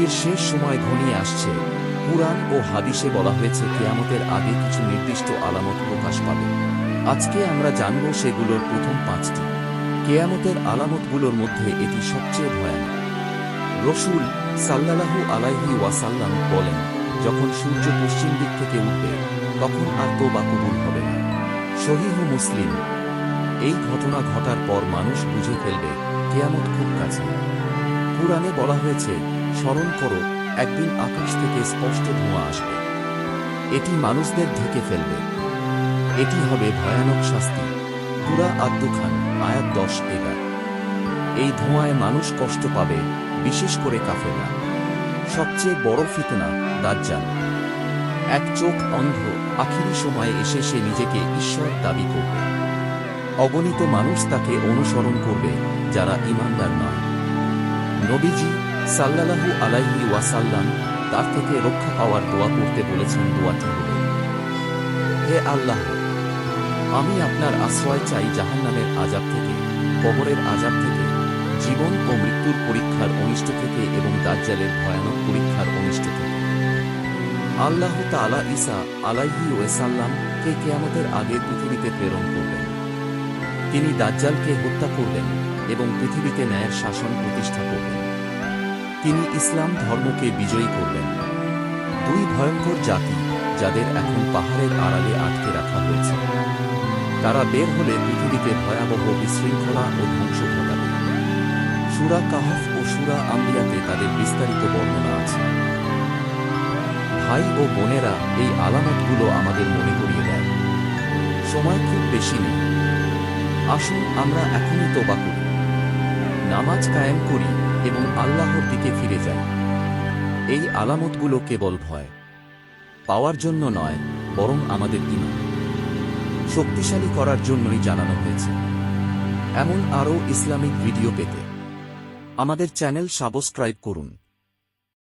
পৃথিবীর শেষ সময় ঘনিয়ে আসছে। কুরআন ও হাদিসে বলা হয়েছে কিয়ামতের আগে কিছু নির্দিষ্ট আলামত প্রকাশ পাবে। আজকে আমরা জানব সেগুলোর প্রথম 5টি। কিয়ামতের আলামতগুলোর মধ্যে এটি সবচেয়ে ভয়ানক। রাসূল সাল্লাল্লাহু আলাইহি ওয়াসাল্লাম বলেন, যখন সূর্য পশ্চিম দিক থেকে উঠবে তখন আর তওবা কবুল হবে না। সহিহ মুসলিম। এই ঘটনা ঘটার পর মানুষ বুঝে ফেলবে কিয়ামত খুব কাছে। কুরআনে বলা হয়েছে, স্মরণ করো, একদিন আকাশ থেকে স্পষ্ট ধোঁয়া আসবে। এটি মানুষদের ঢেকে ফেলবে। এটি হবে ভয়ানক শাস্তি। সূরা আদ-দুখান আয়াত 10-11। এই ধোঁয়ায় মানুষ কষ্ট পাবে, বিশেষ করে কাফেররা। সবচেয়ে বড় ফিতনা দাজ্জাল। এক চোখ অন্ধ, আখিরি সময়ে এসে সে নিজেকে ঈশ্বর দাবি করবে। অগণিত মানুষ তাকে অনুসরণ করবে যারা ঈমানদার নয়। নবীজি সাল্লাল্লাহু আলাইহি ওয়াসাল্লাম তার থেকে রক্ষা পাওয়ার দোয়া করতে বলেছেন। দোয়াটি হল, হে আল্লাহ, আমি আপনার আশ্রয় চাই জাহান্নামের আযাব থেকে, কবরের আযাব থেকে, জীবন ও মৃত্যুর পরীক্ষার অনিষ্ট থেকে এবং দাজ্জালের ভয়ানক পরীক্ষার অনিষ্ট থেকে। আল্লাহ তাআলা ঈসা আলাইহি ওয়াসাল্লামকে কিয়ামতের আগে পৃথিবীতে প্রেরণ করবেন। তিনি দাজ্জালকে হত্যা করবেন এবং পৃথিবীতে ন্যায়ের শাসন প্রতিষ্ঠা করবেন। তিনি ইসলাম ধর্মকে বিজয়ী করবেন। দুই ভয়ঙ্কর জাতি, যাদের এখন পাহাড়ের আড়ালে আটকে রাখা হয়েছে, তারা বের হলে পৃথিবীতে ভয়াবহ বিশৃঙ্খলা ও ধ্বংস ঘটাবে। সূরা কাহফ ও সূরা আম্বিয়াতে তাদের বিস্তারিত বর্ণনা আছে। ভাই ও বোনেরা, এই আলামতগুলো আমাদের মনে করিয়ে দেয় সময় খুব বেশি নেই। আসুন আমরা এখনই তওবা করি, নামাজ কায়েম করি এবং আল্লাহর দিকে ফিরে যাই। এই আলামতগুলো কেবল ভয় পাওয়ার জন্য নয়, বরং আমাদের ঈমান শক্তিশালী করার জন্যই জানানো হয়েছে। এমন আরও ইসলামিক ভিডিও পেতে আমাদের চ্যানেল সাবস্ক্রাইব করুন।